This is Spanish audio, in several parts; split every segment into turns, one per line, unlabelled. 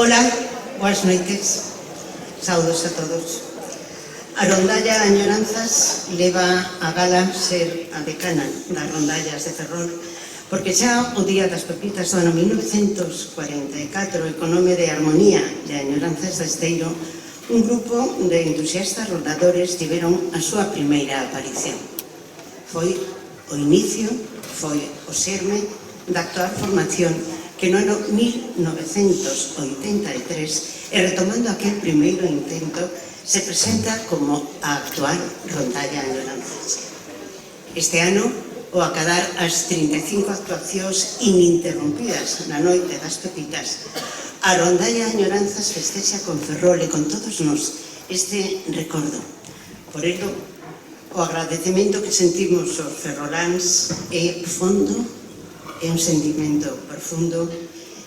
Ola, boas noites, saudos a todos. A rondalla Añoranzas leva a gala ser a decana das rondallas de Ferrol, porque xa o Día das Pepitas do ano 1944, e co nome de Armonía de Añoranzas de Esteiro, un grupo de entusiastas rondadores tiveron a súa primeira aparición. Foi o inicio, foi o xerme da actual formación que no ano 1983, e retomando aquel primeiro intento, se presenta como a actual rondalla Añoranzas. Este ano, o acadar as 35 actuacións ininterrompidas na Noite das Pepitas, a rondalla Añoranzas festexa con Ferrol e con todos nós este recordo. Por ello, o agradecemento que sentimos os ferroláns é fondo, é un sentimento profundo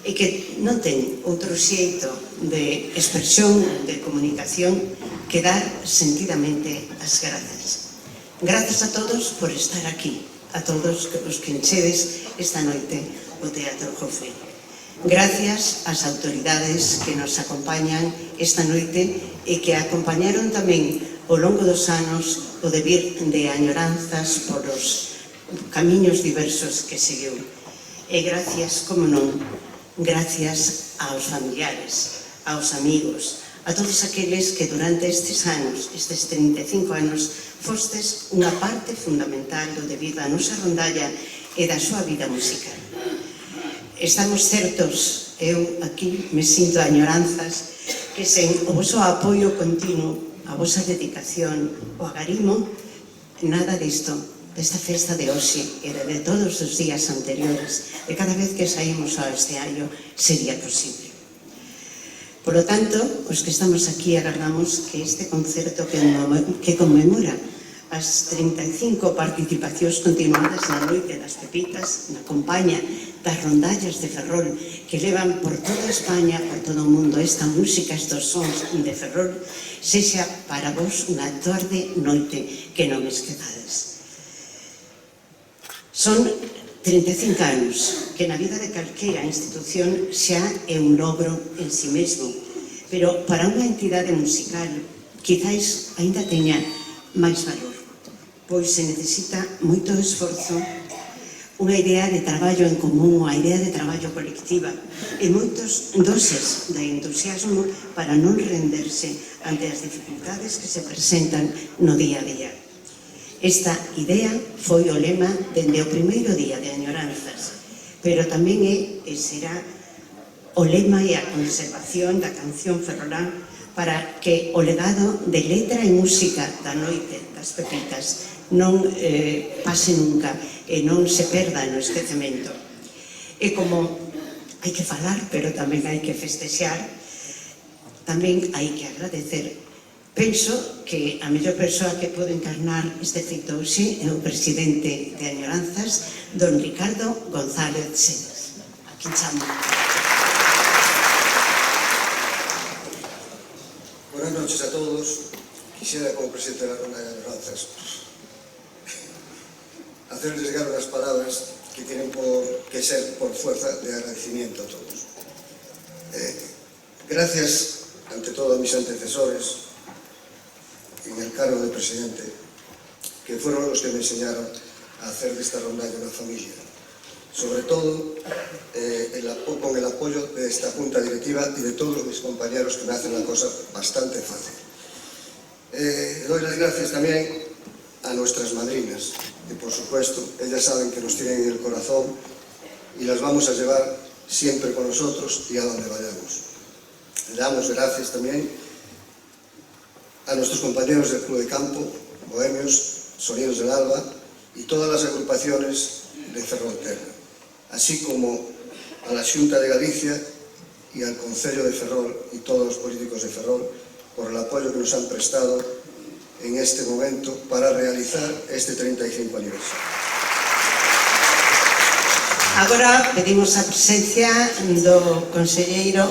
e que non ten outro xeito de expresión, de comunicación, que dar sentidamente as grazas. Grazas a todos por estar aquí, a todos os que enchedes esta noite o Teatro Jofre. Gracias ás autoridades que nos acompañan esta noite e que acompañaron tamén ao longo dos anos o devir de Añoranzas polos camiños diversos que seguiu. E gracias, como non, gracias aos familiares, aos amigos, a todos aqueles que durante estes anos, estes 35 anos, fostes unha parte fundamental do devir da nosa rondalla e da súa vida musical. Estamos certos, eu aquí me sinto Añoranzas, que sen o voso apoio continuo, a vosa dedicación, o agarimo, nada disto, desta festa de hoxe e de todos os días anteriores, de cada vez que saímos ao escenario, sería posible. Por lo tanto, os que estamos aquí agardamos que este concerto que conmemora as 35 participacións continuadas na Noite das Pepitas, na compañía das rondallas de Ferrol, que levan por toda España, por todo o mundo, esta música, estos sons de Ferrol, sexa para vos unha tarde noite que non esquezades. Son 35 anos, que na vida de calquera institución xa é un logro en si mesmo, pero para unha entidade musical quizáis aínda teña máis valor, pois se necesita moito esforzo, unha idea de traballo en común, unha idea de traballo colectiva e moitos doses de entusiasmo para non renderse ante as dificultades que se presentan no día a día. Esta idea foi o lema dende o primeiro día de Añoranzas, pero tamén é e será o lema e a conservación da canción ferrolán para que o legado de letra e música da Noite das Pepitas non pase nunca e non se perda no esquecemento. E como hai que falar, pero tamén hai que festexar, tamén hai que agradecer. Penso que a mellor persoa que pode encarnar este feito hoxe é o presidente de Añoranzas, don Ricardo González Sedes. Aquí chamo.
Buenas noches a todos. Quisiera, como presidente de la Ronda de Añoranzas, hacerles llegar unas palabras que tienen que ser por fuerza de agradecimiento a todos. Gracias, ante todo, a mis antecesores en el cargo de presidente, que fueron los que me enseñaron a hacer de esta rondalla una familia. Sobre todo, con el apoyo de esta junta directiva y de todos mis compañeros que me hacen la cosa bastante fácil. Doy las gracias también a nuestras madrinas, que por supuesto, ellas saben que nos tienen en el corazón y las vamos a llevar siempre con nosotros y a donde vayamos. Le damos gracias también a nuestros compañeros del Club de Campo, Bohemios, Sonidos del Alba y todas las agrupaciones de Ferrolterra, así como a la Xunta de Galicia y al Concello de Ferrol y todos los políticos de Ferrol por el apoyo que nos han prestado en este momento para realizar este 35 aniversario.
Agora pedimos a presencia do Concelleiro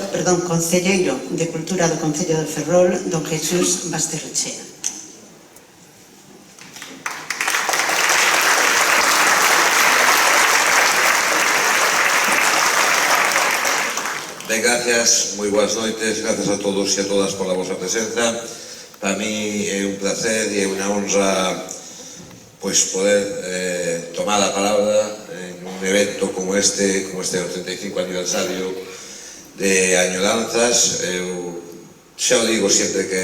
de Cultura do Concello de Ferrol, don Jesús Basterrechea.
Gracias, moi boas noites, gracias a todos e a todas pola vosa presenza. Para mí é un placer e unha honra poder tomar a palabra en un evento como este, o 35 aniversario de Añoranzas. Eu xa o digo sempre que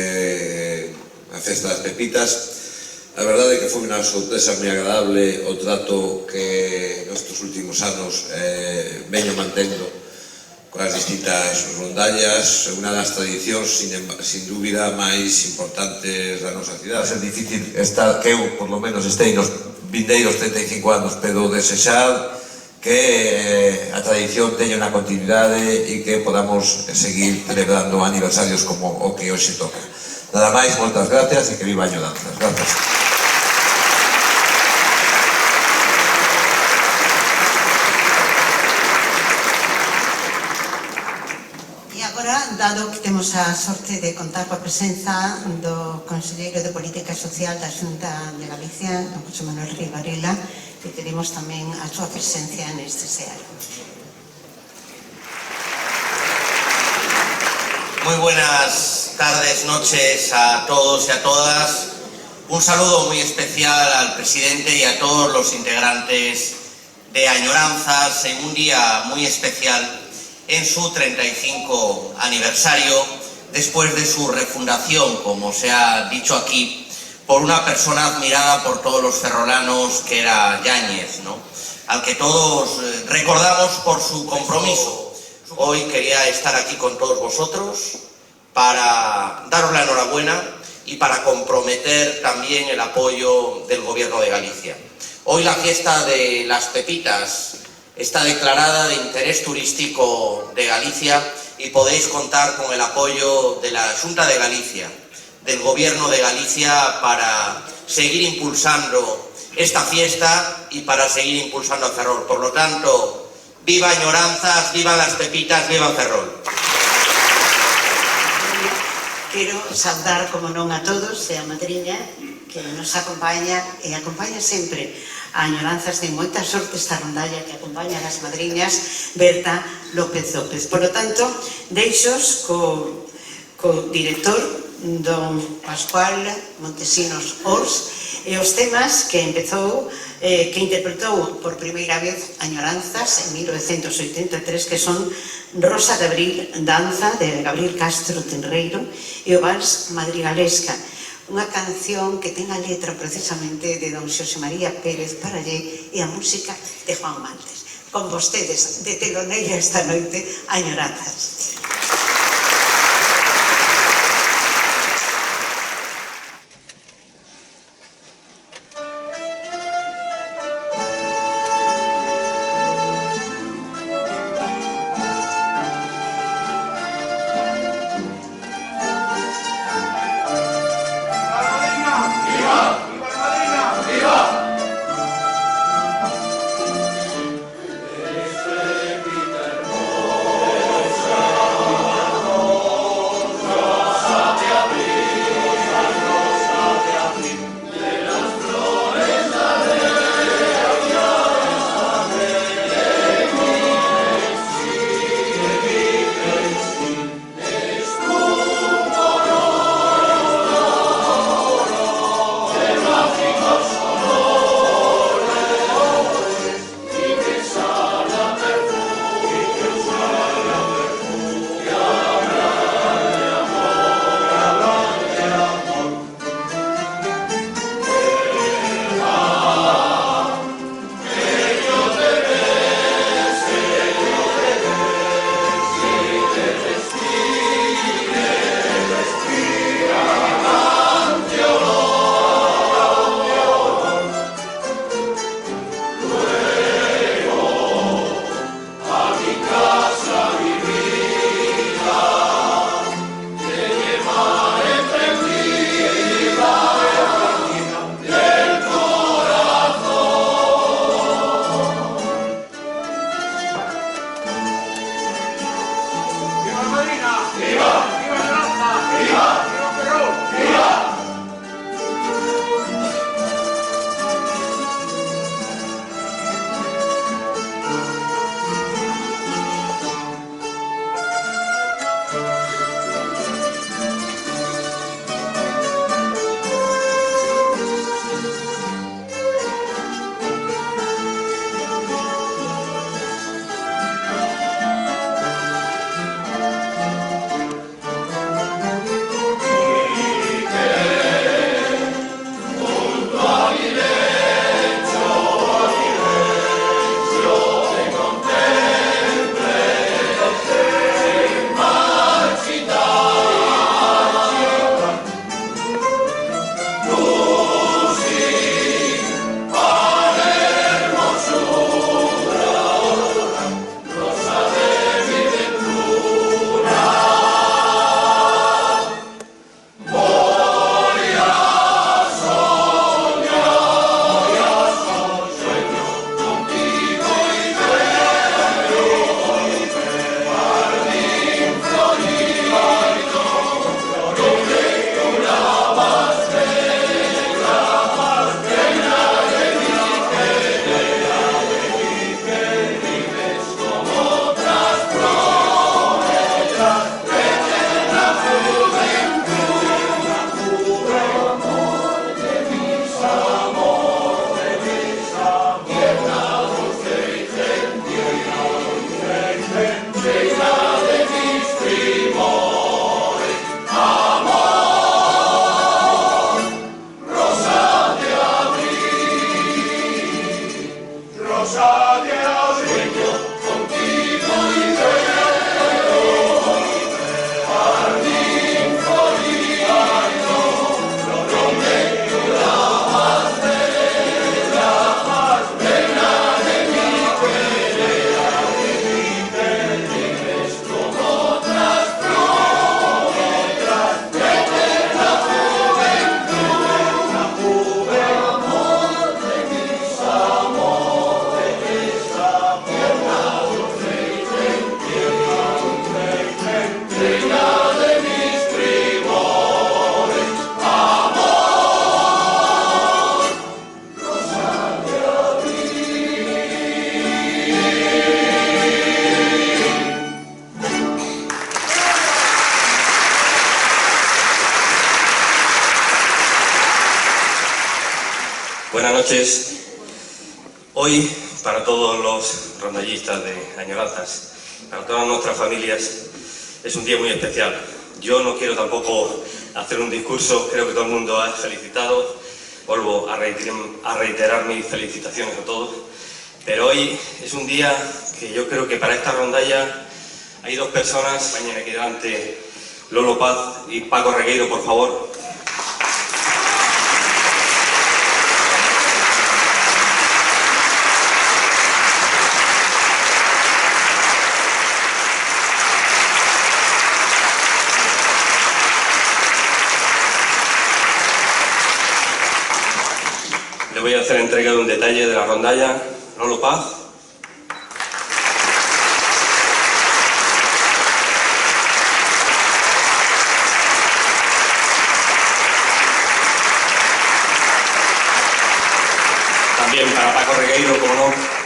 a festa das pepitas, a verdade é que foi unha sorpresa moi agradable o trato que nestes últimos anos veño mantendo coas distintas rondallas, unha das tradicións sin dúbida máis importantes da nosa cidade. É difícil estar, que eu por lo menos estei nos vindeiros 35 anos, pero desexar que a tradición teña unha continuidade e que podamos seguir celebrando aniversarios como o que hoxe toca. Nada máis, moitas gracias e que viva Añoranzas. Gracias.
Dado que temos a sorte de contar coa presenza do Conselleiro de Política Social da Xunta de Galicia, don José Manuel Rey Varela, que queremos tamén a súa presencia neste searo.
Muy buenas tardes, noches a todos y a todas. Un saludo muy especial al presidente y a todos los integrantes de Añoranzas en un día muy especial en su 35 aniversario, después de su refundación, como se ha dicho aquí, por una persona admirada por todos los ferrolanos, que era Yáñez, ¿no?, al que todos recordamos por su compromiso. Hoy quería estar aquí con todos vosotros para daros la enhorabuena y para comprometer también el apoyo del Gobierno de Galicia. Hoy la fiesta de las pepitas está declarada de interés turístico de Galicia y podéis contar con el apoyo de la Xunta de Galicia, del Gobierno de Galicia, para seguir impulsando esta fiesta y para seguir impulsando a Ferrol. Por lo tanto, viva Añoranzas, viva las pepitas, viva Ferrol.
Quero saudar, como non, a todos e a madriña que nos acompaña e acompaña sempre a Añoranzas. De moita sorte esta rondalla que acompaña as madriñas, Berta López López. Por lo tanto, deixos co director, don Pascual Montesinos Ors, e os temas que empezou, que interpretou por primeira vez Añoranzas en 1983, que son Rosa de Abril, danza de Gabriel Castro Tenreiro, e o Vals Madrigalesca, unha canción que ten a letra precisamente de don Xosé María Pérez Parallé e a música de Juan Maltes. Con vostedes, de teloneira esta noite, Añoranzas.
Viva! noches. Hoy, para todos los rondallistas de Añoranzas, para todas nuestras familias, es un día muy especial. Yo no quiero tampoco hacer un discurso, creo que todo el mundo ha felicitado. Vuelvo a reiterar mis felicitaciones a todos. Pero hoy es un día que yo creo que para esta rondalla hay dos personas, mañana aquí delante, Lolo Paz y Paco Regueiro, por favor. Le voy a hacer entrega de un detalle de la rondalla. Lolo Paz. También para Paco Regueiro, como no.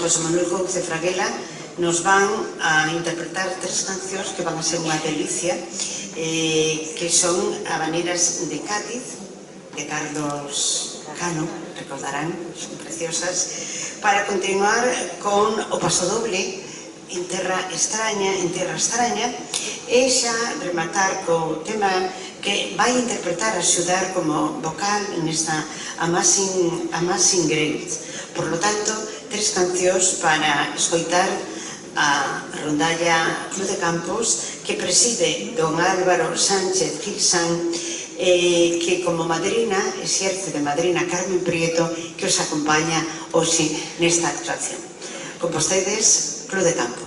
José Manuel Couce Fraguela nos van a interpretar 3 cancións que van a ser unha delicia, que son Habaneras de Cádiz, de Carlos Cano, recordarán, son preciosas, para continuar con o pasodoble En Terra Extraña, e xa rematar co tema que vai interpretar, axudar como vocal nesta Amazing Grace. Por lo tanto, 3 cancións para escoitar a rondalla Club de Campos, que preside don Álvaro Sánchez Gilsán, que como madrina exerce de madrina Carmen Prieto, que os acompaña hoxe nesta actuación. Con vostedes, Club de Campo.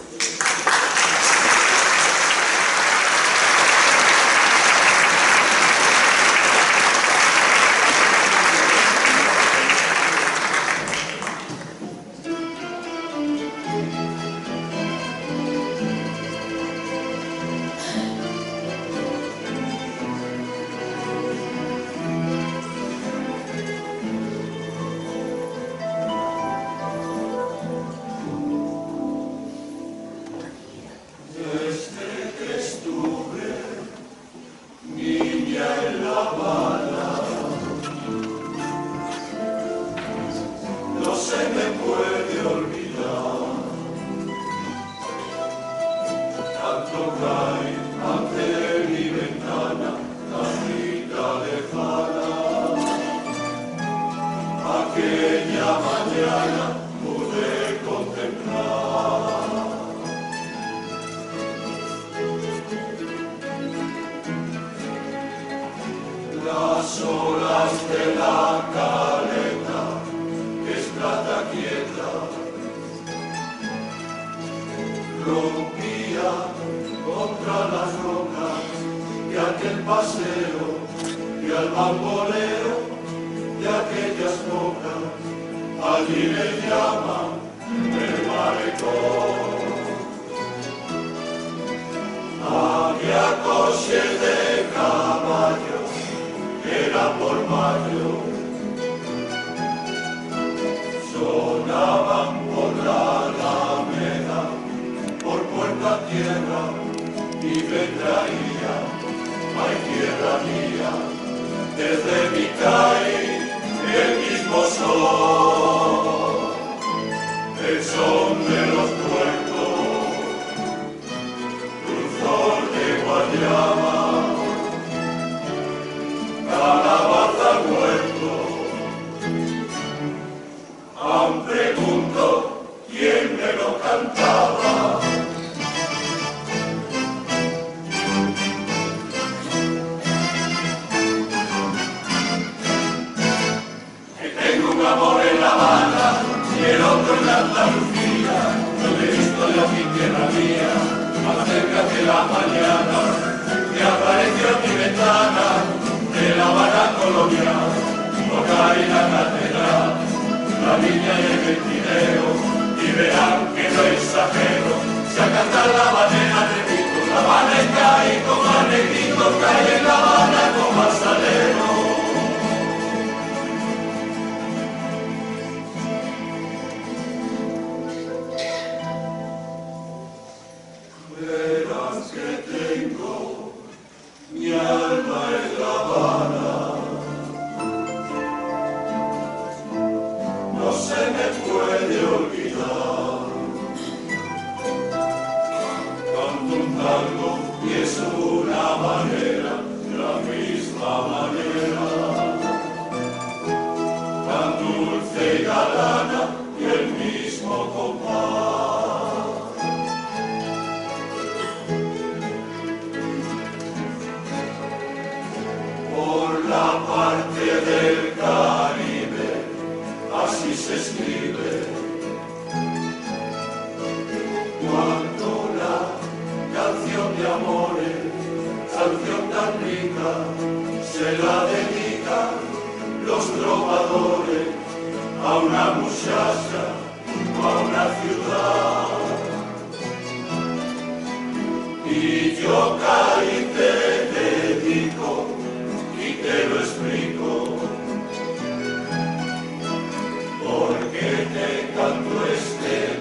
Porque te canto este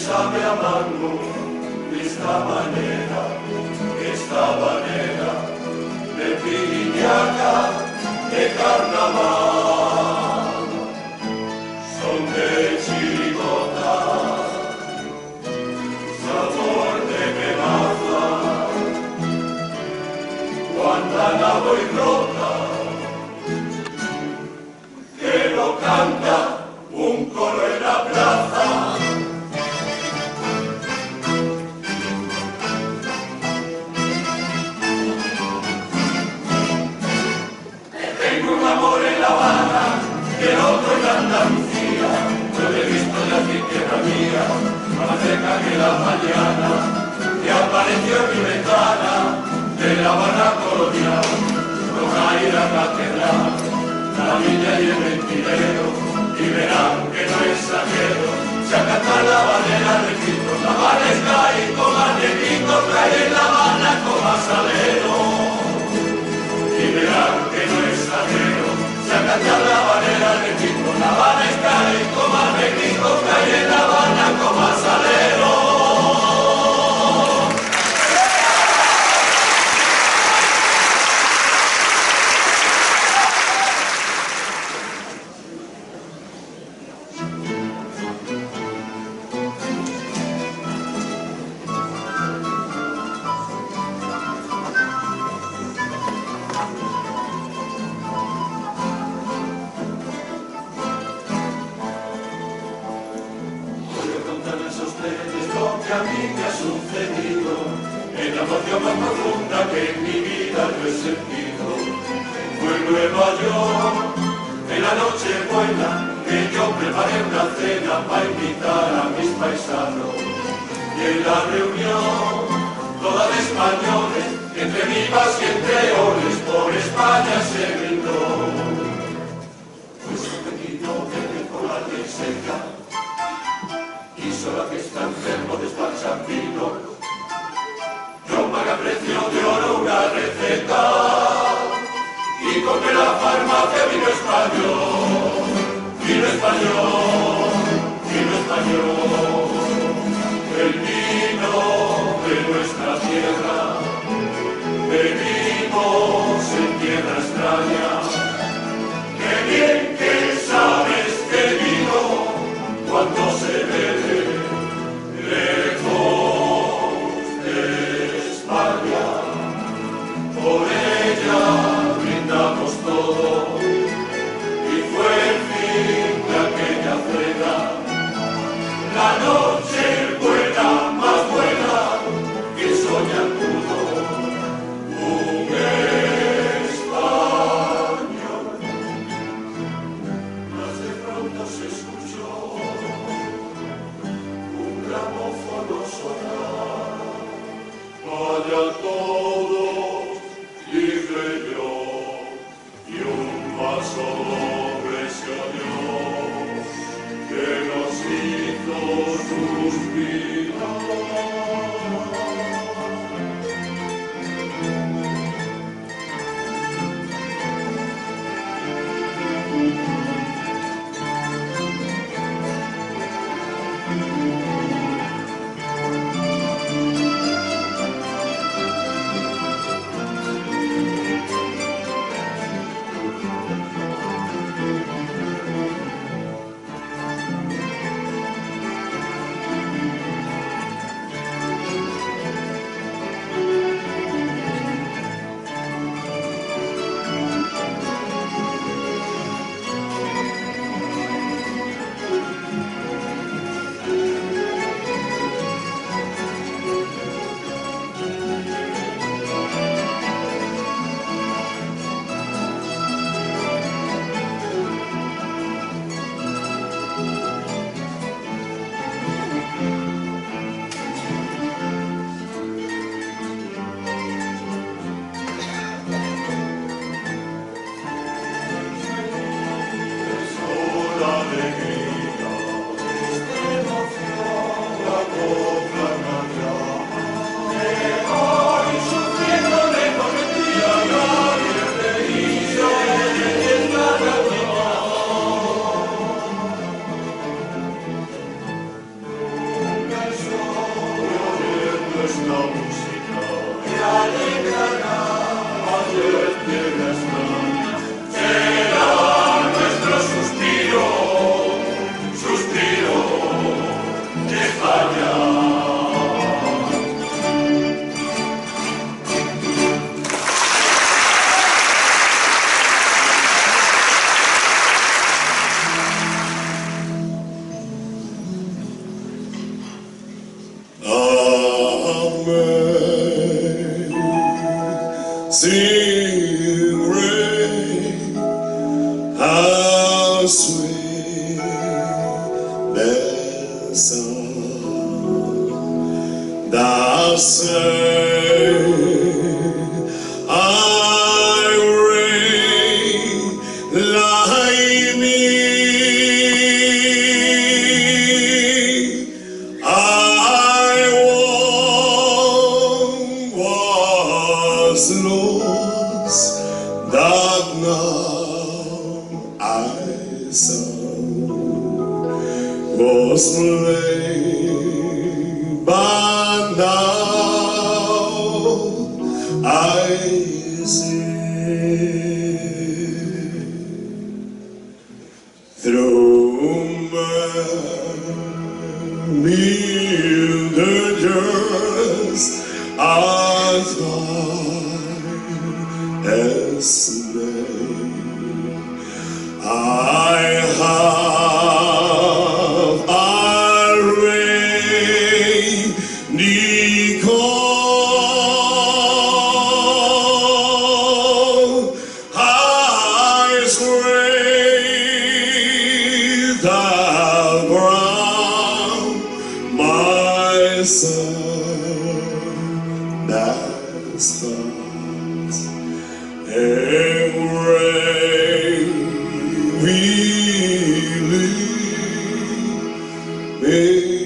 bésame la mano de esta manera de piñata, de carnaval, son de chirigota, sabor de quemaza, Guantanamo y rota, que lo canta un coro en la plaza. Tengo un amor en La Habana, que el otro en Andalucía, lo he visto en la tierra mía, más cerca que la mañana, que apareció en mi ventana, de La Habana colonial, con ahí la catedral, la villa y el mentirero, y verán que no exagero, se acata la bandera de Cristo, la Habana y con arlequitos cae en La Habana con asalero, y verán que no exagero, se acata la bandera de Cristo, la Habana y con arlequitos cae en La Habana con asalero. A mí me ha sucedido en la emoción más profunda que en mi vida yo he sentido. Fue en Nueva York, en la noche buena, que yo preparé una cena para invitar a mis paisanos. Y en la reunión, toda de españoles, entre vivas y entre oles, por España se brindó. Pues un pequeño verde por la ley seca, quiso la que está enfermo despachar vino. Yo pagué a precio de oro una receta y compré la farmacia vino español, vino español, vino español. El vino de nuestra tierra, bebimos en tierra extraña. Qué bien que sabes que vino cuando se bebe lejos de España. Por ella brindamos todo y fue el fin de aquella cena. La noche nuestra música y alegrará mayor tierra extraña. Será nuestro suspiro, suspiro de España.
Sing, rain, how sweet the sound that say, I rain like me. Was lost that now I saw, was slain but now I see. Through many dangers I thought as slain, I have arrayed the call, I sway the ground, my son, that's thoughts and rain really made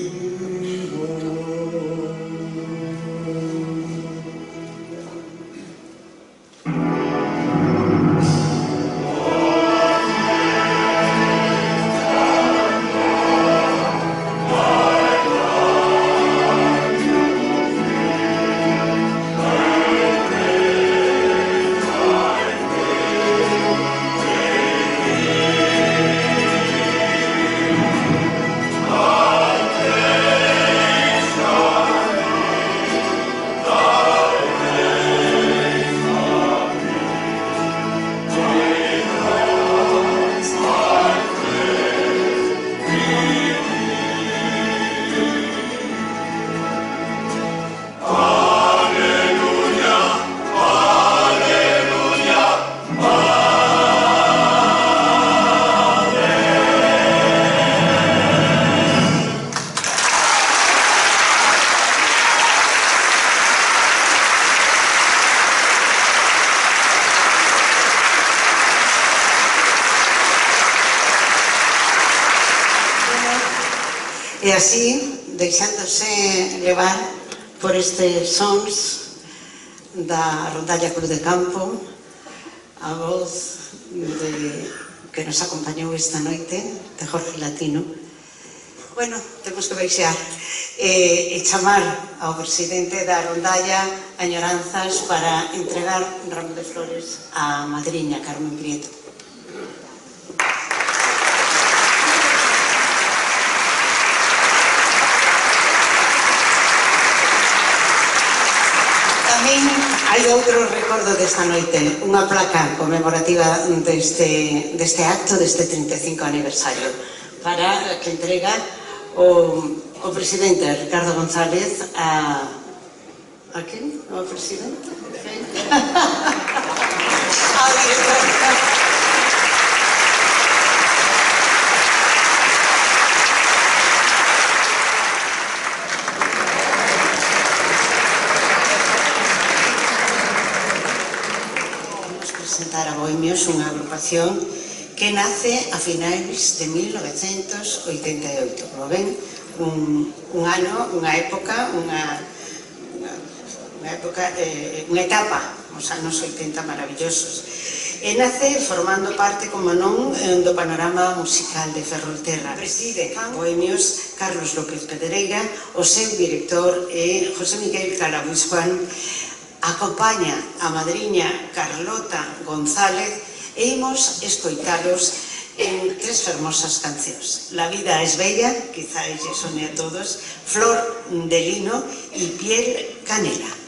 E así, deixándose levar por estes sons da Rondalla Cruz de Campo, a voz que nos acompañou esta noite, de Jorge Latino, bueno, temos que baixar e chamar ao presidente da Rondalla Añoranzas para entregar un ramo de flores á madriña Carmen Prieto. Tamén hai outro recordo desta noite, unha placa conmemorativa deste acto, deste 35 aniversario, para que entrega o presidente Ricardo González a quen? Ao presidente? Ao director. Presentar a Bohemios, unha agrupación que nace a finais de 1988. Como ven, un ano, unha época, unha etapa, os anos 80 maravillosos. e nace formando parte, como non, do panorama musical de Ferrolterra. Preside Bohemios Carlos López Pedreira, o seu director é José Miguel Calabuis Juan, acompaña a madriña Carlota González e imos escoitaros en tres fermosas cancións: La vida es bella, quizá lle sone a todos, Flor de lino e Piel canela.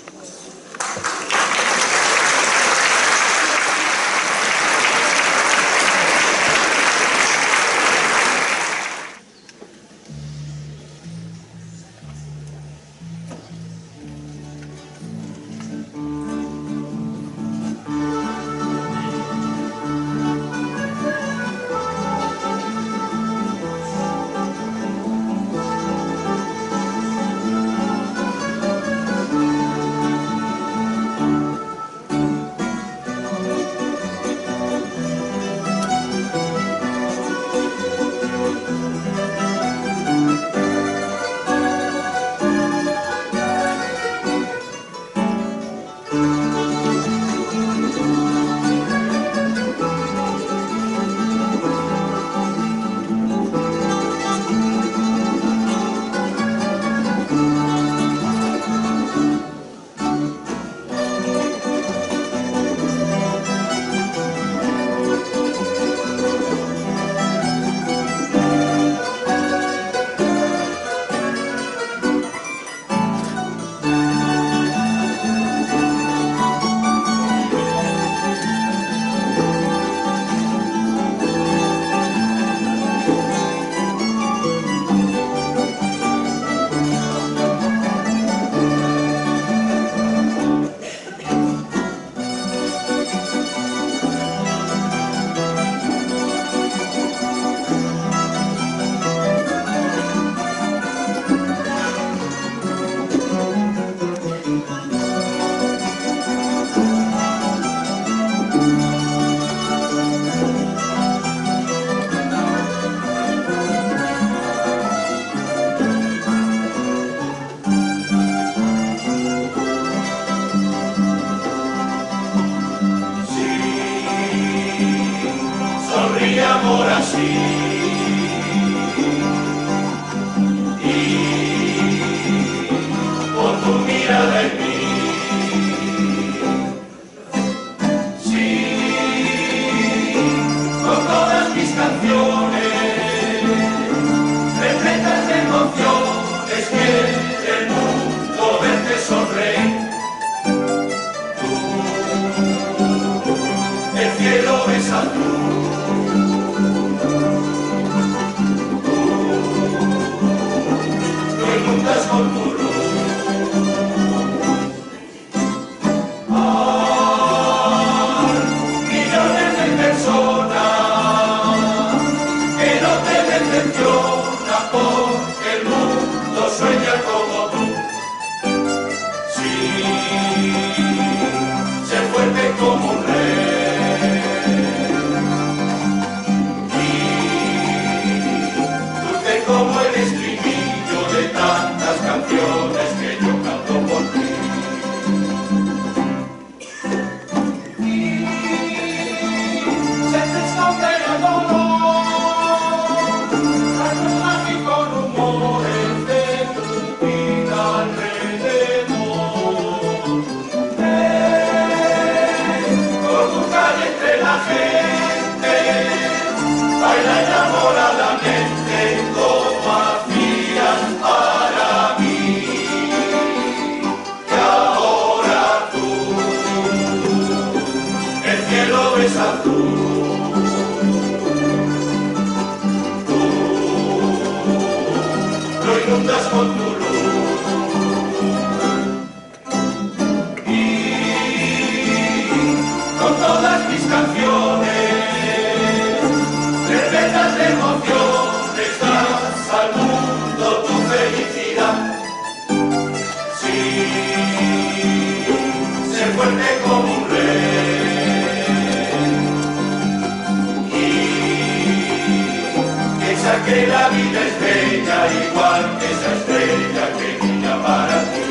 Que la vida es bella, igual que esa estrella que brilla para ti.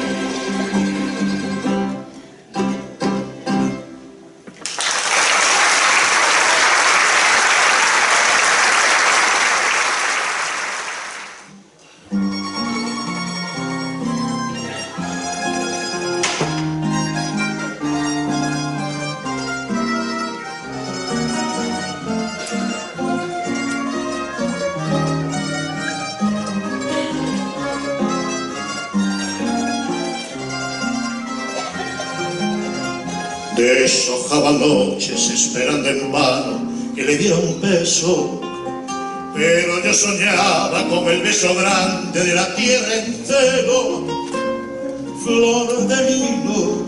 Deshojaba noches esperando en vano que le diera un beso, pero yo soñaba con el beso grande de la tierra en celo. Flor de lino,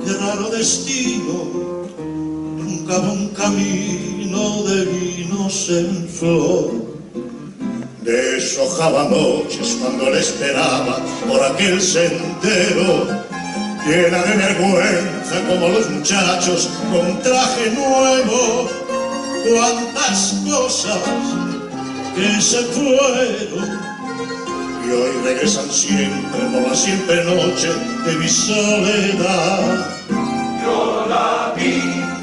qué raro destino, truncaba un camino de vinos en flor. Deshojaba noches cuando le esperaba por aquel sendero, llena de vergüenza como los muchachos con traje nuevo. Cuántas cosas que se fueron y hoy regresan siempre por la siempre noche de mi soledad.
Yo la vi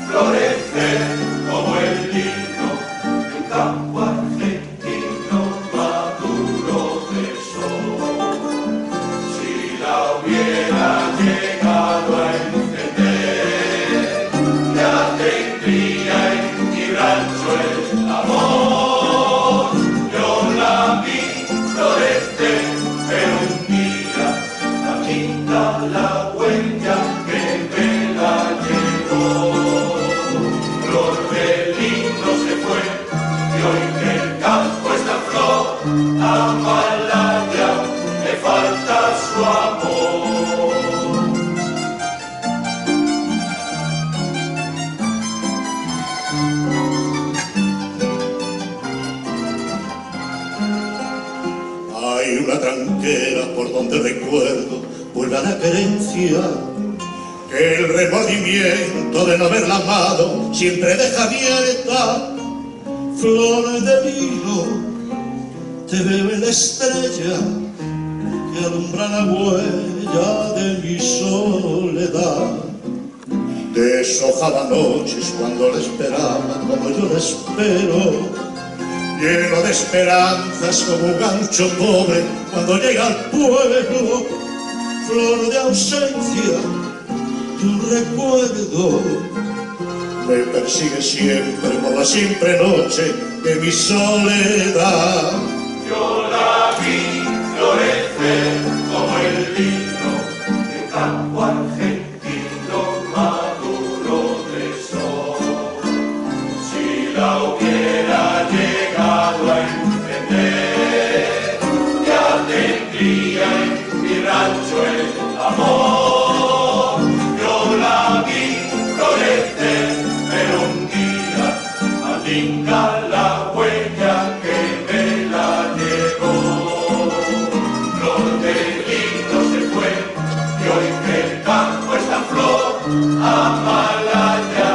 florecer como el lino de un campo argentino maduro de sol. Si la hubiera llegado a entender, ya tendría en mi rancho el amor. Yo la vi florecer, pero un día la quita la huella que me la llevó. Flor de lindo se fue, y hoy que el campo está en flor, a Malaya le falta su amor.
Hay una tranquera por donde recuerdo vuelve a la querencia, que el remordimiento de no haberla amado siempre deja abierta. Flor de lino, te veo en la estrella que alumbra la huella de mi soledad. Deshojaba noches cuando la esperaba como yo la espero, lleno de esperanzas como un gancho pobre cuando llega al pueblo. Flor de ausencia, tu recuerdo me persigue siempre por la siempre noche de mi soledad.
Yo la vi florecer como el vino de un campo argentino maduro de sol. Si la hubiera llegado a entender, ya tendría en mi rancho el amor. Yo la vi florecer, pero un día atinca la huella que me la llevó. Flor de lindo se fue, y hoy que el campo está en flor, a Malaya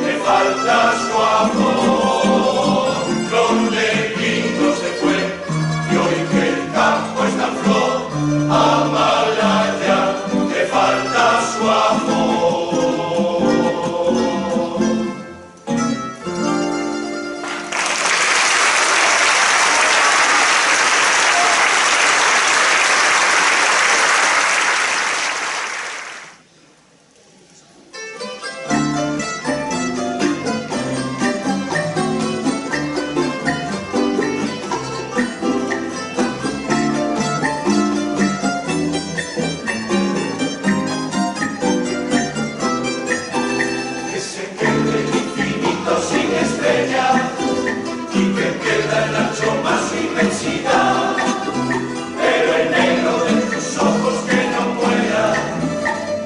le falta su amor. Flor de lindo se fue, y hoy que el campo está en flor, a Malaya le falta su amor. Que se quede el infinito sin estrella y que pierda el ancho más su inmensidad, pero el negro de tus ojos que no muera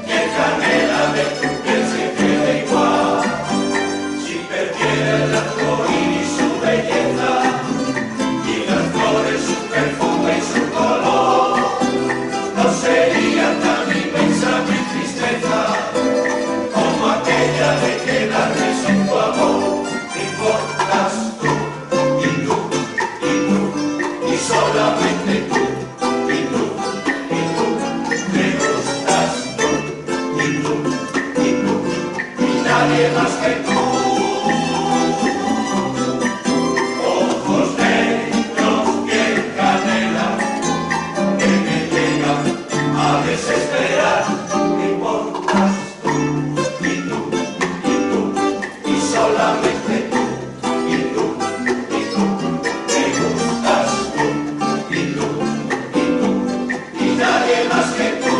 y el canela de tu piel se quede igual. Si perdiera el arcoíris su belleza y las flores su perfume y su color, no sería tan inmensa mi tristeza como aquella de quedarme sin tu amor. Me importas tú, y tú, y tú, y solamente tú, y tú, y tú. Me gustas tú, y tú, y tú, y nadie más que tú. Ojos negros, piel canela, que me llegan a desesperar. Me importas tú, y tú, y tú, y solamente tú, y tú, y tú. Me gustas tú, y tú, y tú, y nadie más que tú.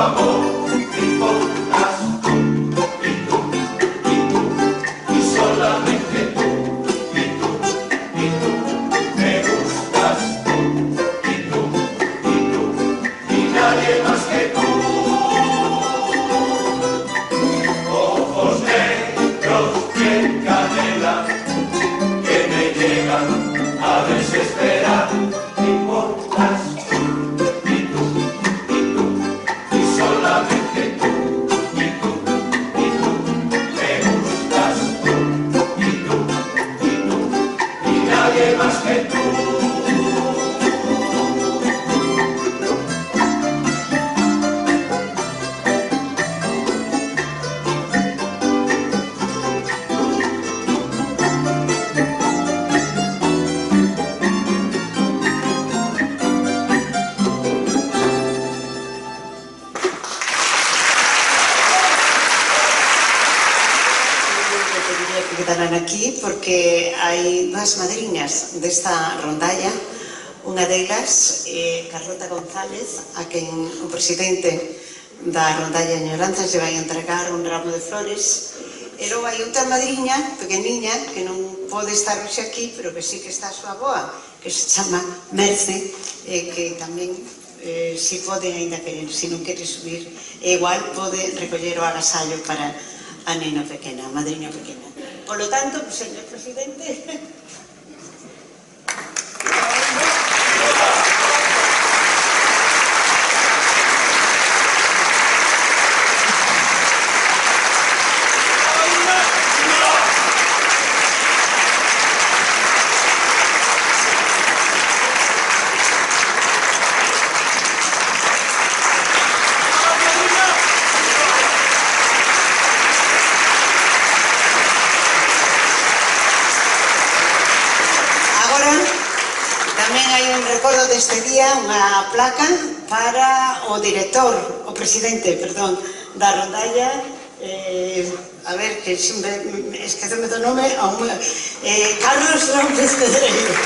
amor, me importas tú, y solamente tú, me gustas tú, y nadie más que tú. Ojos negros bien canela, que me llegan a desesperar, me importas tú, y solamente tú, me gustas tú, y nadie más que tú.
Quería que quedaran aquí porque hai dúas madriñas desta rondalla. Unha delas é Carlota González, a quen o presidente da rondalla Añoranzas lle vai entregar un ramo de flores. E logo hai outra madriña pequeniña que non pode estar hoxe aquí, pero que sí que está a súa boa, que se chama Merce, que tamén si pode, ainda que se non quere subir, igual pode recoller o agasallo para a nena pequena, a madriña pequena. Por lo tanto, señor presidente... Recordo deste día unha placa para o director, o presidente, perdón, da rondalla, a ver, que esqueceme do nome, Carlos López Pedreiro.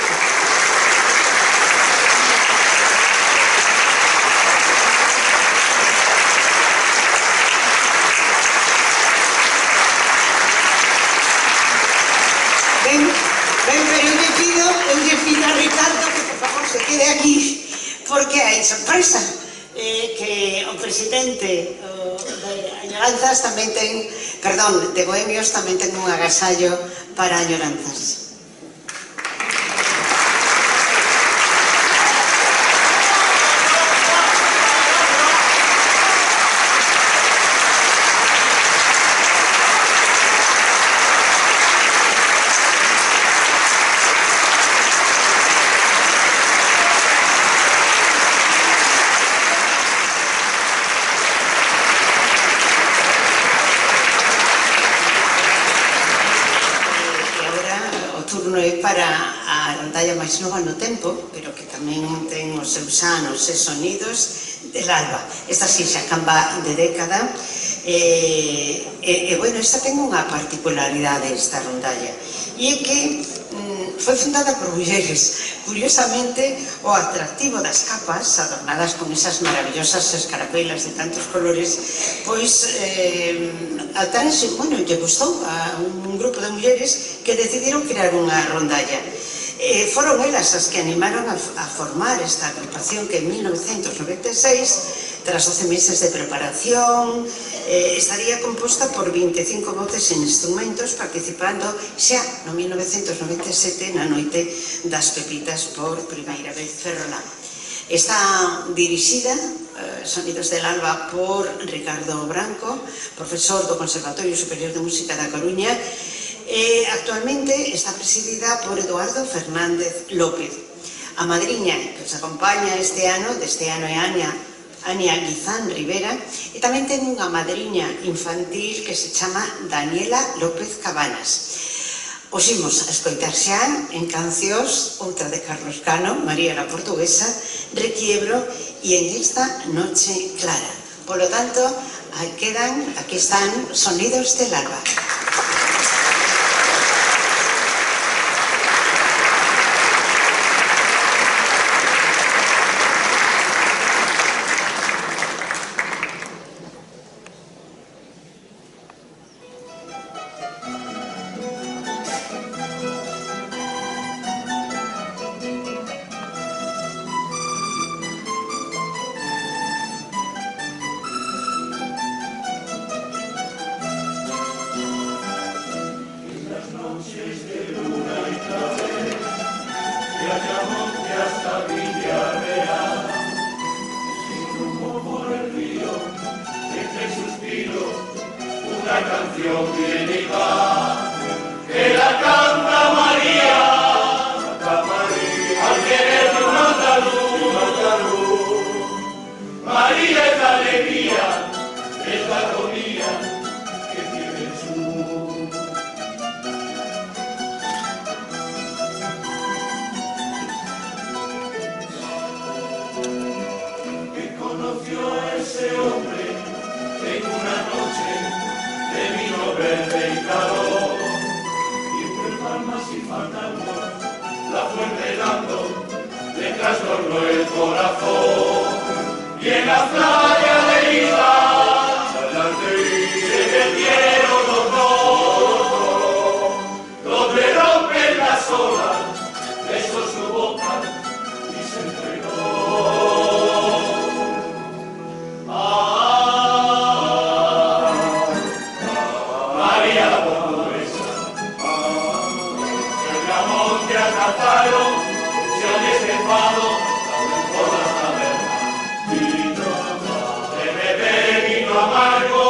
Eu lle pido a Ricardo que por favor se quede aquí porque hai sorpresa, que o presidente de Añoranzas tamén ten, perdón, de Bohemios tamén ten un agasallo para Añoranzas. Para a rondalla máis nova no tempo, pero que tamén ten os seus anos e sonidos del Alba. Esta sí xa camba de década. Bueno, esta ten unha particularidade, esta rondalla, e é que foi fundada por mulleres. Curiosamente, o atractivo das capas, adornadas con esas maravillosas escarapelas de tantos colores, pois al tanse, bueno, lle gustou a un grupo de mulleres que decidiron crear unha rondalla. Foron elas as que animaron a formar esta agrupación que en 1996, tras 12 meses de preparación, estaría composta por 25 voces en instrumentos, participando xa no 1997 na noite das Pepitas por primeira vez Ferrolán. Está dirixida, Sonidos del Alba, por Ricardo Branco, profesor do Conservatorio Superior de Música da Coruña, e actualmente está presidida por Eduardo Fernández López. A madriña que os acompaña deste ano é Ania Guizán Rivera, e tamén ten unha madriña infantil que se chama Daniela López Cabanas. Os imos a escoitar xa en cancións, outra de Carlos Cano, María la Portuguesa, Requiebro e En esta noche clara. Por lo tanto, aquí están Sonidos del Alba.
canción viene y va, que la canta María, al querer de un andaluz. María es la alegría, es la agonía que tiene su. Que conoció a ese hombre en una noche de vino verde y calor, y entre palmas y fandangos la fuerte dando le trastornó el corazón. Y en la playa de Isla se perdieron los dos, donde rompen las olas, besó su boca y se entregó. María la portuguesa, el amor que atraparon, se han estefado por las tabernas. Amargo,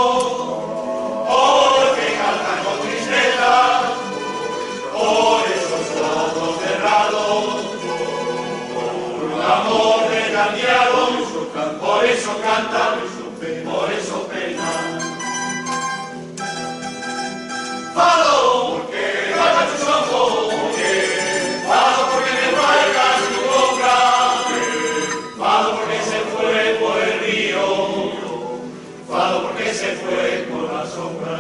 porque canta con tristeza, por esos ojos cerrados, por un amor desgraciado, por eso cantan, por eso penan. Fado, porque bajan sus ojos, fado porque me falta su boca, fado porque se fue por el río, fado porque se fue por la sombra.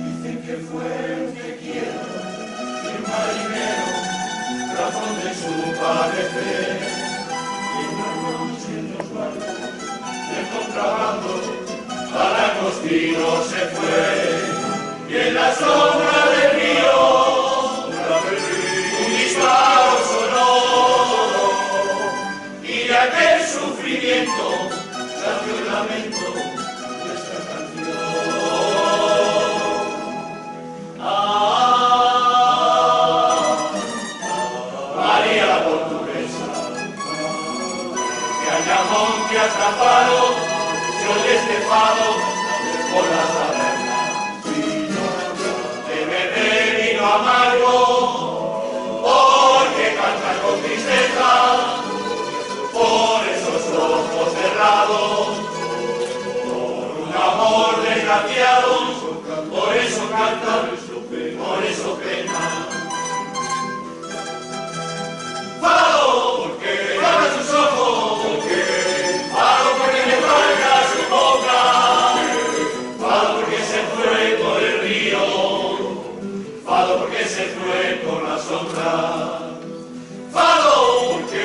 Dicen que fue un te quiero, y un marinero, razón de su padecer, y una noche en los barcos del contrabando al Agostino se fue, y en la sombra del río un disparo sonó, y de aquel sufrimiento nació el lamento de esta canción. María la portuguesa, que al llamón que atraparon se oye estefado por las tabernas, de beber vino amargo, porque canta con tristeza, por esos ojos cerrados, por un amor desgraciado, por eso canta, por eso pena. Fado, porque baja sus ojos, fado porque le falta su boca, fado porque se fue por el río, fado porque se fue por la sombra, fado porque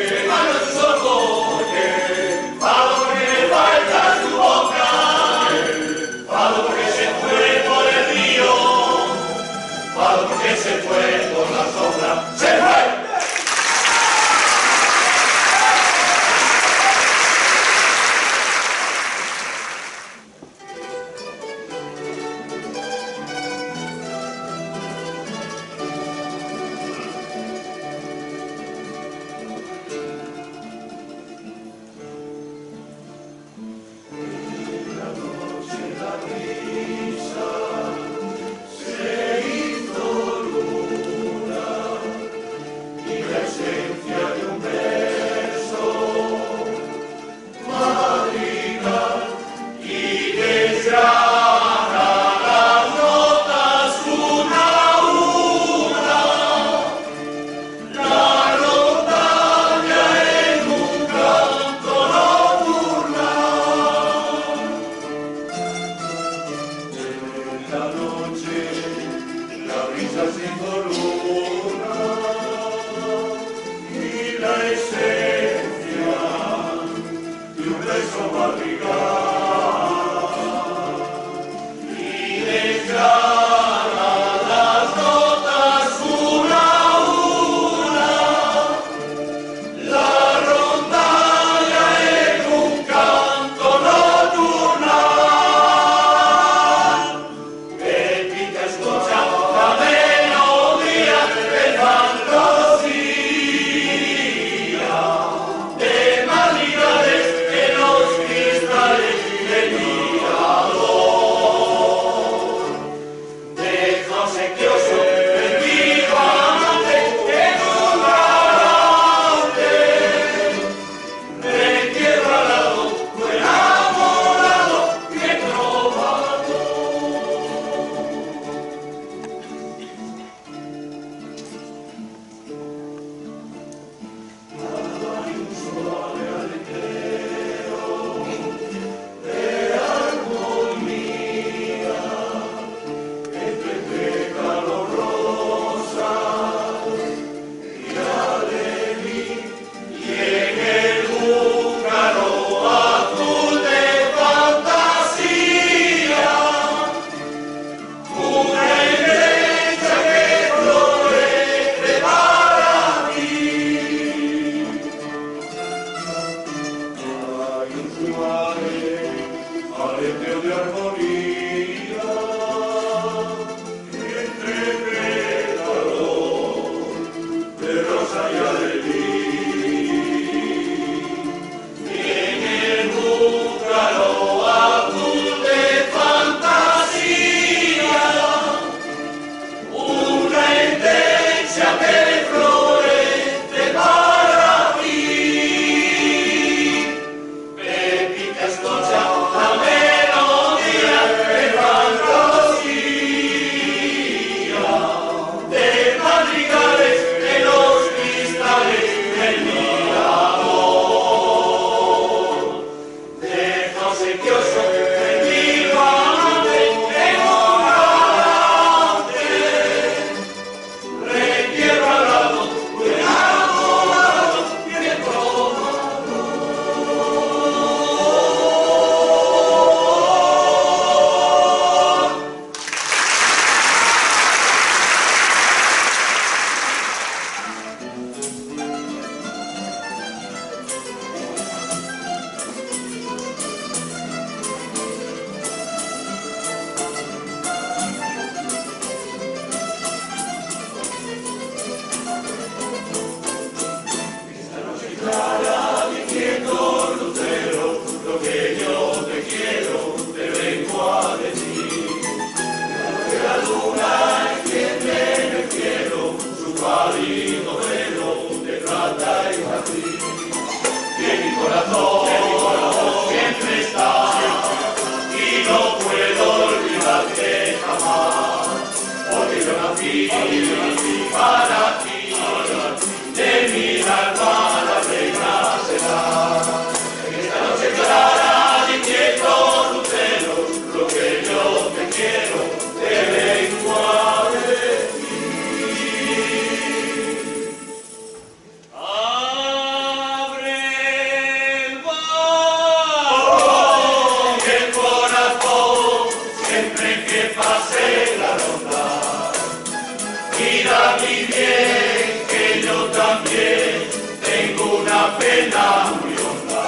pena muy honda.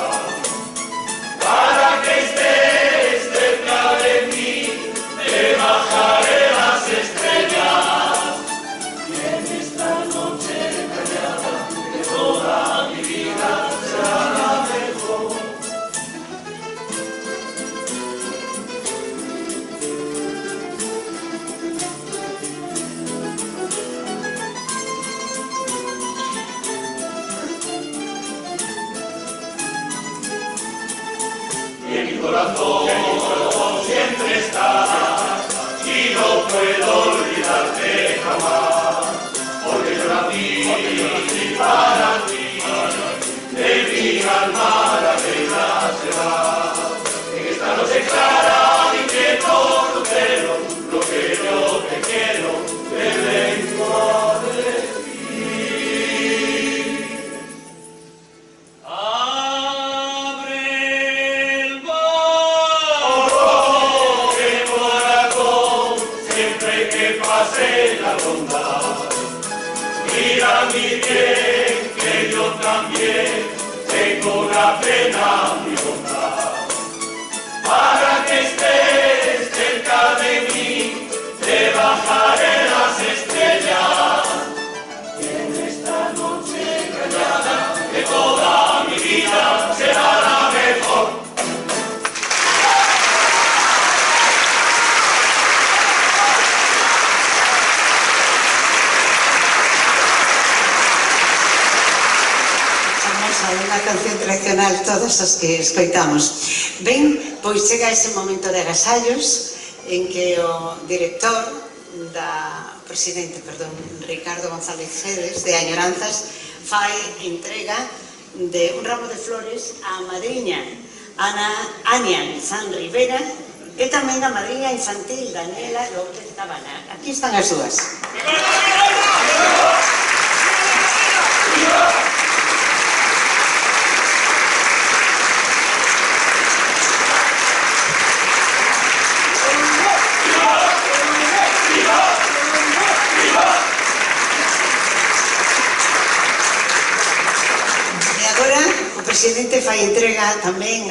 Para que estés cerca de mí, te bajaré las estrellas. Y en esta noche callada, que toda mi vida será la mejor. Y en mi corazón siempre estás, y no puedo olvidarte jamás, porque yo nací para ti, de mi alma la reina será. En esta noche clara, inquieto tu pelo, lo que yo te quiero, te vengo a decir. Pase la ronda, mira mi bien, que yo también tengo una pena muy honda. Para que estés cerca de mí, te bajaré las estrellas. Y en esta noche callada, de toda mi vida será la mejor.
Unha canción tradicional, todas as que escoitamos. Ben, pois chega ese momento de agasallos en que o director Ricardo González Cedes, de Añoranzas, fai entrega de un ramo de flores á madriña Ania San Rivera e tamén a madriña infantil Daniela López Cabana. Aquí están as dúas. O presidente fai entrega tamén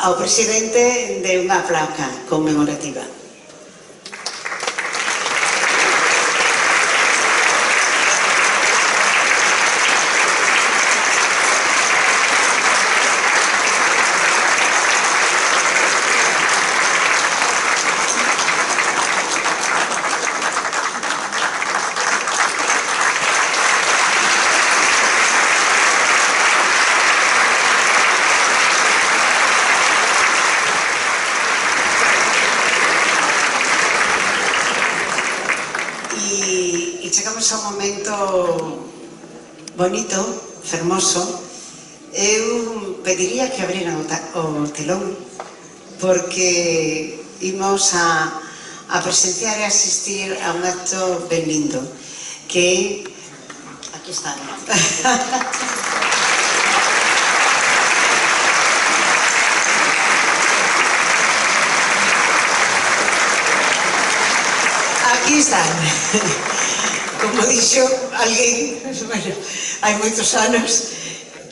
ao presidente de unha placa conmemorativa. E chegamos a un momento bonito, fermoso. Eu pediría que abriran o telón, porque imos a presenciar e asistir a un acto ben lindo, que aquí está. Aquí están. Como dixo alguén, bueno, hai moitos anos,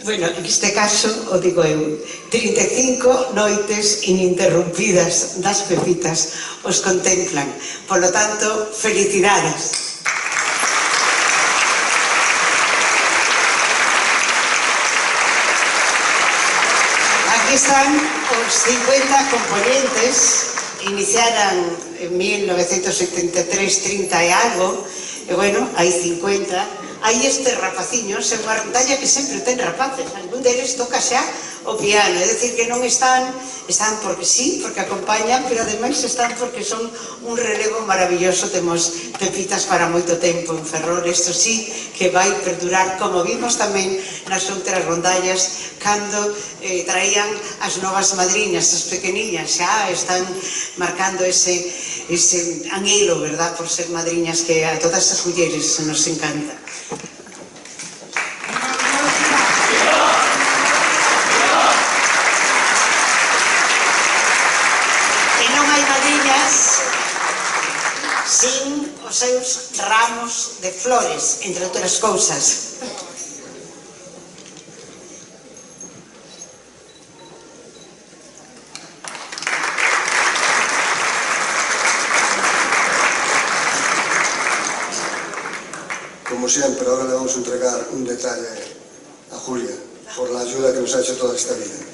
bueno, neste caso, o digo eu, 35 noites ininterrumpidas das Pepitas os contemplan. Por lo tanto, felicidades. Aquí están os 50 componentes. Iniciaran en 1973, 30 e algo, e bueno, hai 50. Hai estes rapaciños, é unha rondalla que sempre ten rapaces, algún deles toca xa o piano, é dicir que non están porque sí, porque acompañan, pero ademais están porque son un relevo maravilloso. Temos Pepitas para moito tempo en Ferrol, isto sí que vai perdurar, como vimos tamén nas outras rondallas, cando traían as novas madriñas, as pequeniñas, xa están marcando ese anhelo, verdad, por ser madriñas, que a todas as mulleres nos encanta. E non hai madriñas sin os seus ramos de flores, entre outras cousas.
un detalle a Julia por la ayuda que nos ha hecho toda esta vida.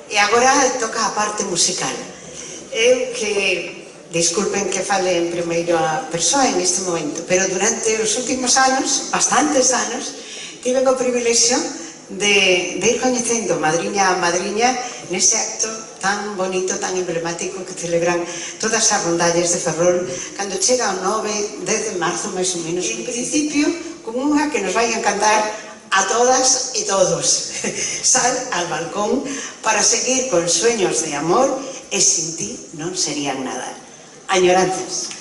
E agora toca a parte musical. Eu que, disculpen que fale en primeira persoa en este momento, pero durante os últimos anos, bastantes anos, tiven o privilexio de ir coñecendo madriña a madriña nese acto tan bonito, tan emblemático que celebran todas as rondallas de Ferrol cando chega o 9, 10 de marzo, máis ou menos. En principio, con unha que nos vai a encantar a todas y todos. Sal al balcón para seguir con sueños de amor e sin ti non serían nada. Añoranzas.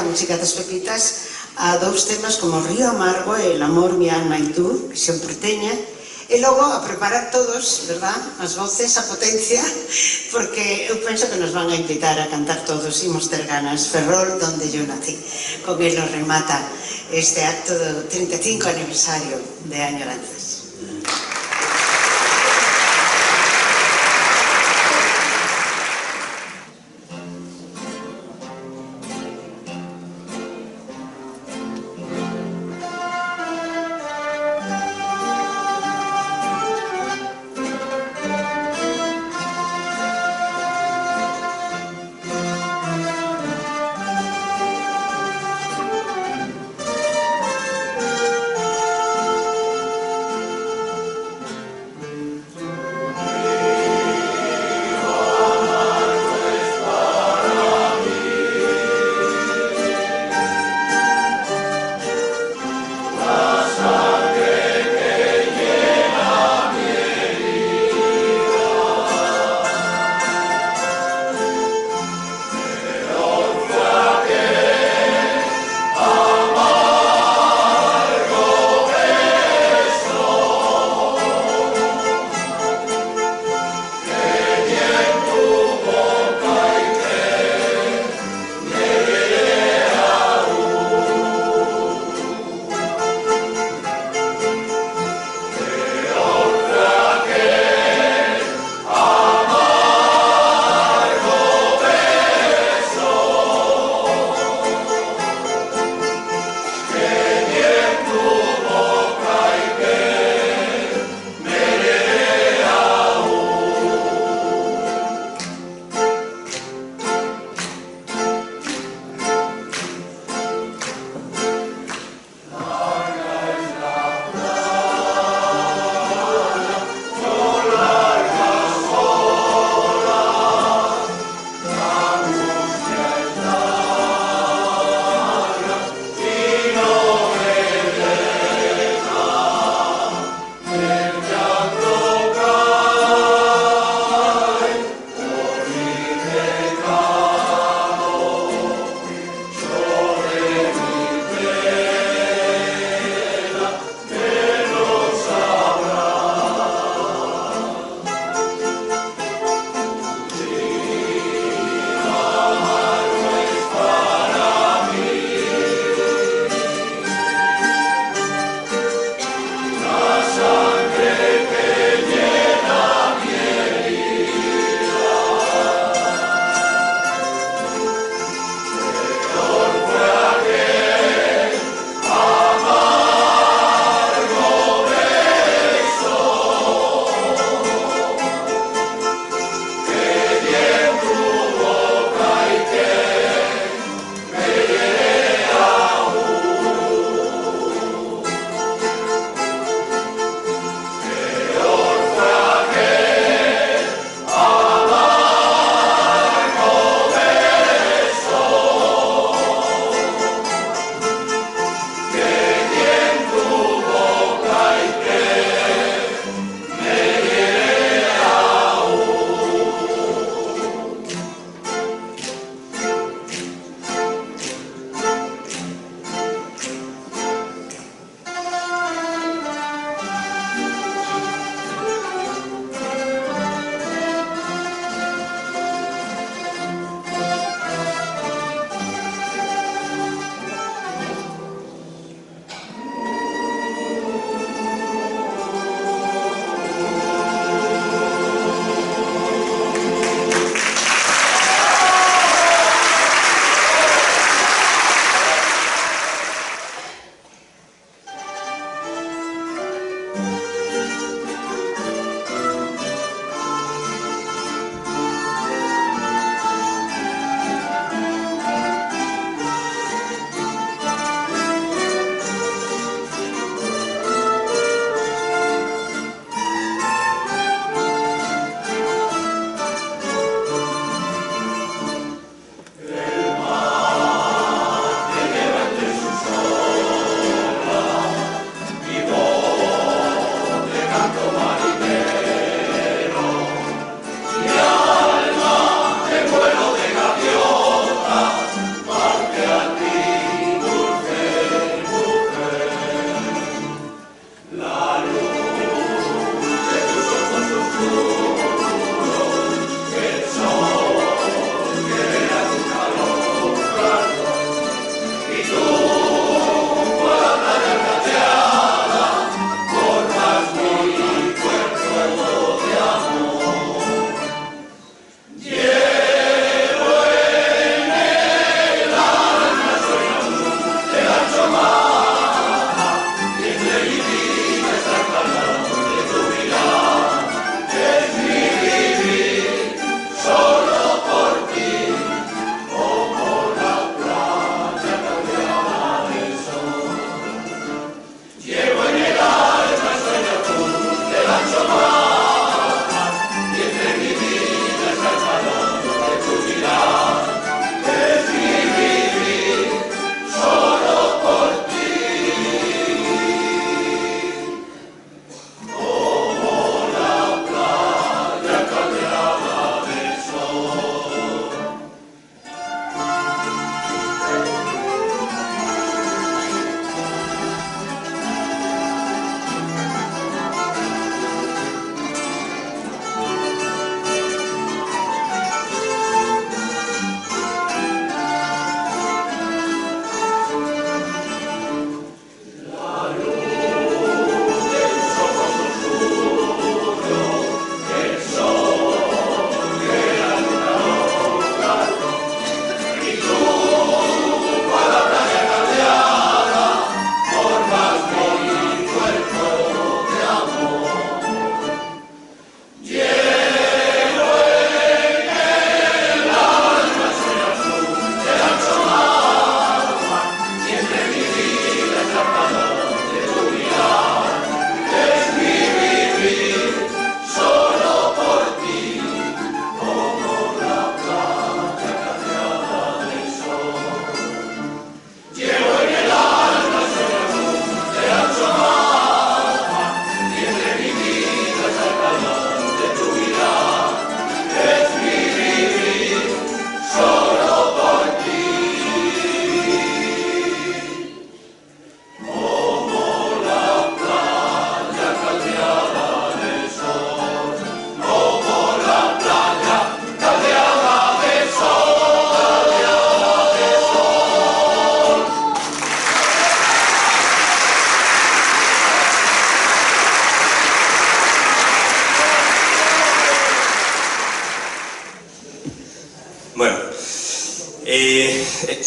música das Pepitas a dous temas como Río Amargo e El amor, mi alma e tú, que son porteña, e logo a preparar todos, verdad, as voces, a potencia, porque eu penso que nos van a invitar a cantar todos, imos ter ganas. Ferrol, donde yo nací. Con el nos remata este acto do 35 aniversario de Añoranzas.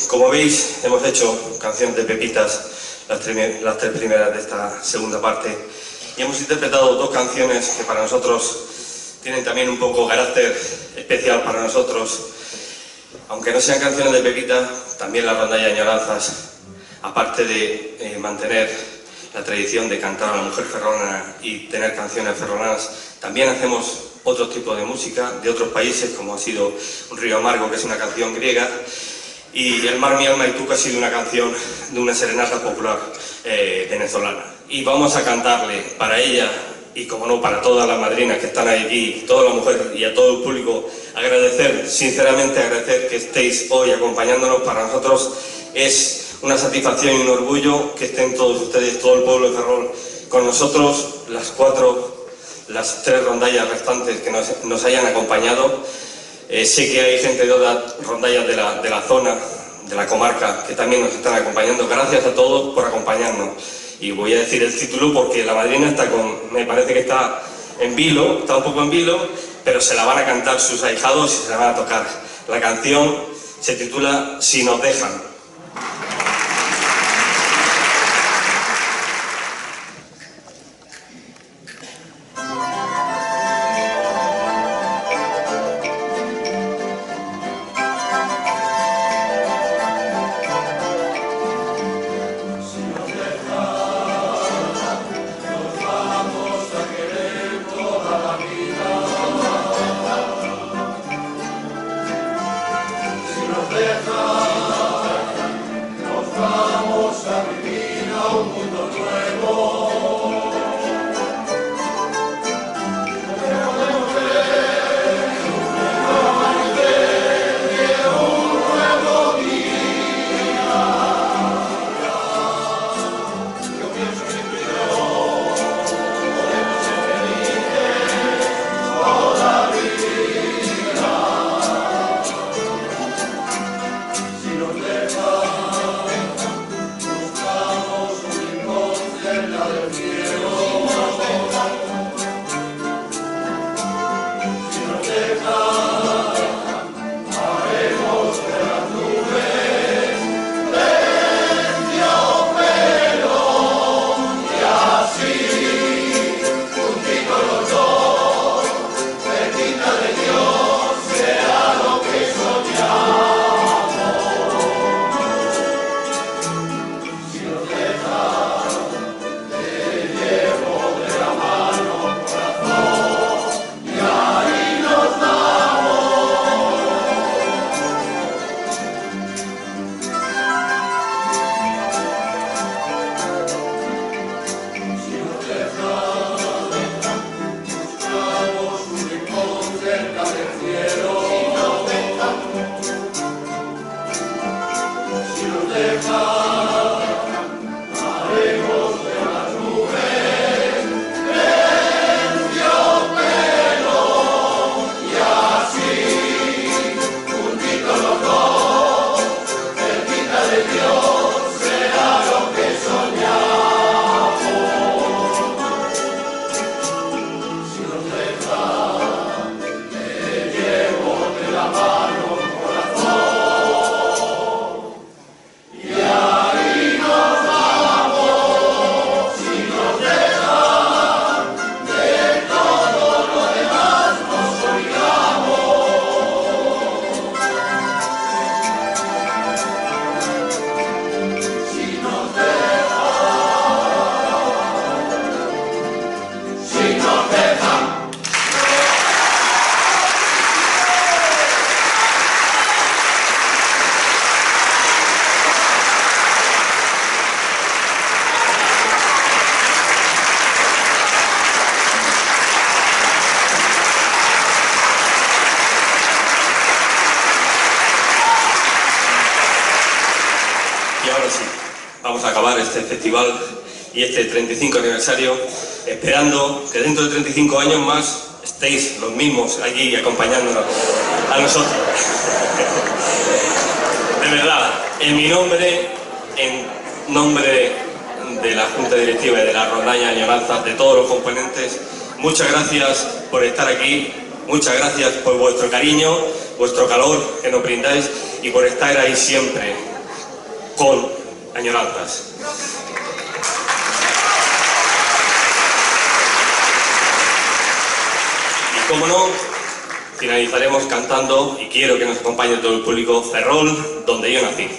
como veis, hemos hecho canciones de pepitas, las tres primeras de esta segunda parte, y hemos interpretado dos canciones que para nosotros tienen también un poco carácter especial para nosotros. Aunque no sean canciones de pepita, también la rondalla de Añoranzas, aparte de mantener la tradición de cantar a la mujer ferrolana y tener canciones ferrolanas, también hacemos otro tipo de música de otros países, como ha sido Un río amargo, que es una canción griega, y El mar, mi alma y tú, que ha sido una canción de una serenata popular venezolana. Y vamos a cantarle para ella, y como no, para todas las madrinas que están aquí, todas las mujeres y a todo el público, sinceramente agradecer que estéis hoy acompañándonos. Para nosotros es una satisfacción y un orgullo que estén todos ustedes, todo el pueblo de Ferrol, con nosotros, las tres rondallas restantes que nos hayan acompañado. Sé que hay gente de otras rondallas de la zona, de la comarca, que también nos están acompañando. Gracias a todos por acompañarnos. Y voy a decir el título porque la madrina me parece que está un poco en vilo, pero se la van a cantar sus ahijados y se la van a tocar. La canción se titula Si nos dejan. Vamos a acabar este festival y este 35 aniversario esperando que dentro de 35 años más estéis los mismos aquí acompañándonos a nosotros. De verdad, en mi nombre, en nombre de la Junta Directiva y de la Rondalla Añoranzas, de todos los componentes, muchas gracias por estar aquí, muchas gracias por vuestro cariño, vuestro calor que nos brindáis. y por estar ahí siempre con Añoranzas. Y como no, finalizaremos cantando, y quiero que nos acompañe todo el público, Ferrol, donde yo nací.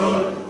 Ferrol,